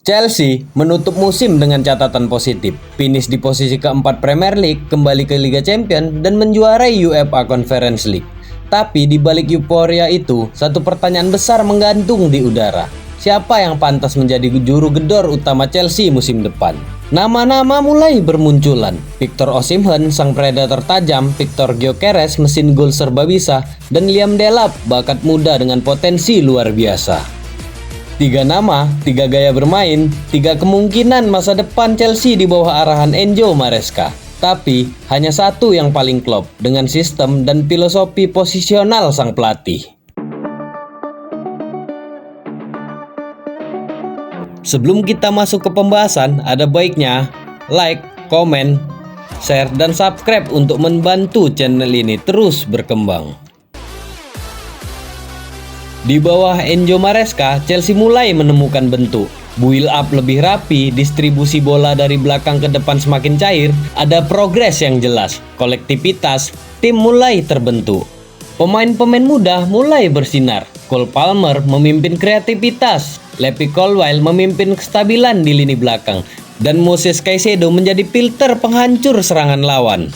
Chelsea menutup musim dengan catatan positif, finish di posisi keempat Premier League, kembali ke Liga Champions, dan menjuarai UEFA Conference League. Tapi di balik euforia itu, satu pertanyaan besar menggantung di udara. Siapa yang pantas menjadi juru gedor utama Chelsea musim depan? Nama-nama mulai bermunculan. Victor Osimhen, sang predator tajam, Victor Gyökeres, mesin gol serba bisa, dan Liam Delap, bakat muda dengan potensi luar biasa. Tiga nama, tiga gaya bermain, tiga kemungkinan masa depan Chelsea di bawah arahan Enzo Maresca. Tapi, hanya satu yang paling klop dengan sistem dan filosofi posisional sang pelatih. Sebelum kita masuk ke pembahasan, ada baiknya like, komen, share, dan subscribe untuk membantu channel ini terus berkembang. Di bawah Enzo Maresca, Chelsea mulai menemukan bentuk. Build up lebih rapi, distribusi bola dari belakang ke depan semakin cair, ada progres yang jelas, kolektivitas, tim mulai terbentuk. Pemain-pemain muda mulai bersinar. Cole Palmer memimpin kreativitas, Levi Colwill memimpin kestabilan di lini belakang, dan Moses Caicedo menjadi filter penghancur serangan lawan.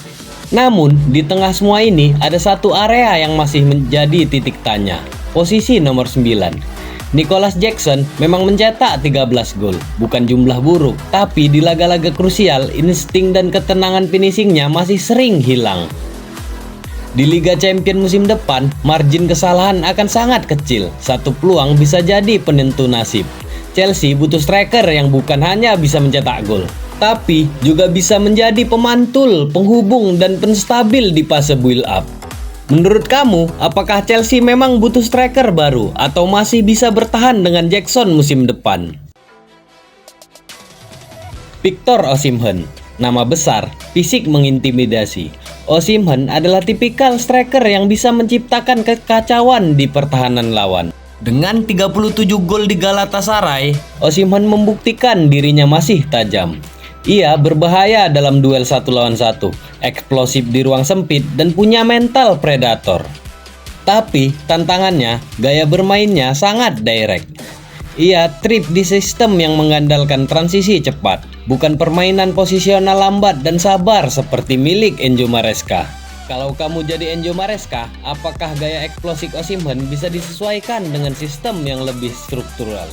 Namun, di tengah semua ini ada satu area yang masih menjadi titik tanya. Posisi nomor 9. Nicholas Jackson memang mencetak 13 gol, bukan jumlah buruk, tapi di laga-laga krusial, insting dan ketenangan finishingnya masih sering hilang. Di Liga Champions musim depan, margin kesalahan akan sangat kecil. Satu peluang bisa jadi penentu nasib. Chelsea butuh striker yang bukan hanya bisa mencetak gol, tapi juga bisa menjadi pemantul, penghubung, dan penstabil di fase build up. Menurut kamu, apakah Chelsea memang butuh striker baru atau masih bisa bertahan dengan Jackson musim depan? Victor Osimhen, nama besar, fisik mengintimidasi. Osimhen adalah tipikal striker yang bisa menciptakan kekacauan di pertahanan lawan. Dengan 37 gol di Galatasaray, Osimhen membuktikan dirinya masih tajam. Ia berbahaya dalam duel 1 lawan 1, eksplosif di ruang sempit, dan punya mental predator. Tapi tantangannya, gaya bermainnya sangat direct. Ia trip di sistem yang mengandalkan transisi cepat, bukan permainan posisional lambat dan sabar seperti milik Enzo Maresca. Kalau kamu jadi Enzo Maresca, apakah gaya eksplosif Osimhen bisa disesuaikan dengan sistem yang lebih struktural?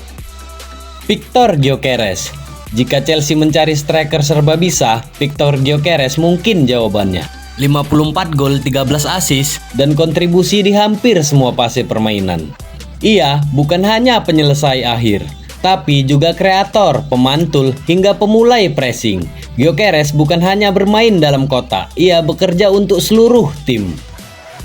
Victor Gyökeres. Jika Chelsea mencari striker serba bisa, Victor Gyökeres mungkin jawabannya. 54 gol, 13 assist, dan kontribusi di hampir semua fase permainan. Ia bukan hanya penyelesai akhir, tapi juga kreator, pemantul, hingga pemulai pressing. Gyökeres bukan hanya bermain dalam kotak, ia bekerja untuk seluruh tim.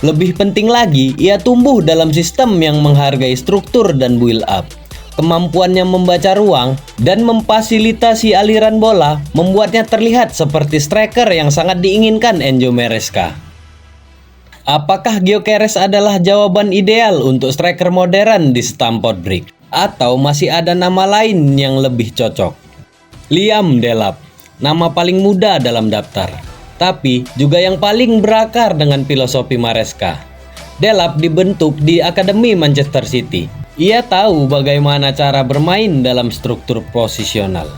Lebih penting lagi, ia tumbuh dalam sistem yang menghargai struktur dan build up. Kemampuannya membaca ruang dan memfasilitasi aliran bola membuatnya terlihat seperti striker yang sangat diinginkan Enzo Maresca. Apakah Gyökeres adalah jawaban ideal untuk striker modern di Stamford Bridge? Atau masih ada nama lain yang lebih cocok? Liam Delap, nama paling muda dalam daftar, tapi juga yang paling berakar dengan filosofi Maresca. Delap dibentuk di Akademi Manchester City. Ia tahu bagaimana cara bermain dalam struktur posisional.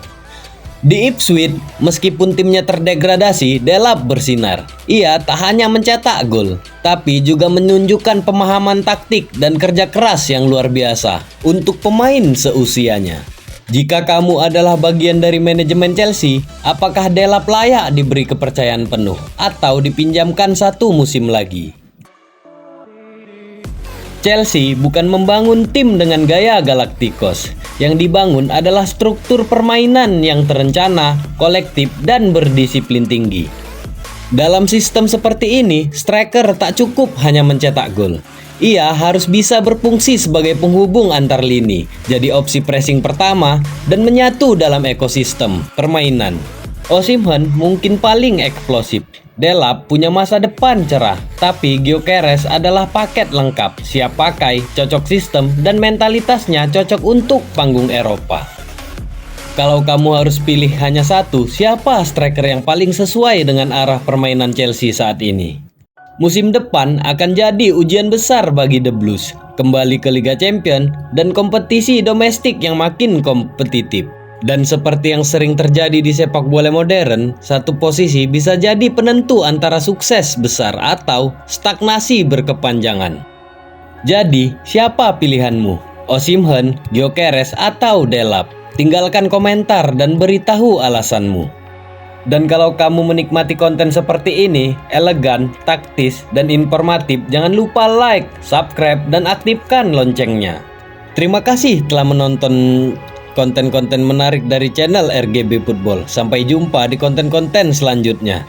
Di Ipswich, meskipun timnya terdegradasi, Delap bersinar. Ia tak hanya mencetak gol, tapi juga menunjukkan pemahaman taktik dan kerja keras yang luar biasa untuk pemain seusianya. Jika kamu adalah bagian dari manajemen Chelsea, apakah Delap layak diberi kepercayaan penuh atau dipinjamkan satu musim lagi? Chelsea bukan membangun tim dengan gaya Galacticos. Yang dibangun adalah struktur permainan yang terencana, kolektif, dan berdisiplin tinggi. Dalam sistem seperti ini, striker tak cukup hanya mencetak gol. Ia harus bisa berfungsi sebagai penghubung antar lini, jadi opsi pressing pertama, dan menyatu dalam ekosistem permainan. Osimhen mungkin paling eksplosif. Delap punya masa depan cerah, tapi Gyökeres adalah paket lengkap, siap pakai, cocok sistem, dan mentalitasnya cocok untuk panggung Eropa. Kalau kamu harus pilih hanya satu, siapa striker yang paling sesuai dengan arah permainan Chelsea saat ini? Musim depan akan jadi ujian besar bagi The Blues, kembali ke Liga Champions dan kompetisi domestik yang makin kompetitif. Dan seperti yang sering terjadi di sepak bola modern, satu posisi bisa jadi penentu antara sukses besar atau stagnasi berkepanjangan. Jadi, siapa pilihanmu? Osimhen, Gyökeres, atau Delap? Tinggalkan komentar dan beritahu alasanmu. Dan kalau kamu menikmati konten seperti ini, elegan, taktis, dan informatif, jangan lupa like, subscribe, dan aktifkan loncengnya. Terima kasih telah menonton konten-konten menarik dari channel RGB Football. Sampai jumpa di konten-konten selanjutnya.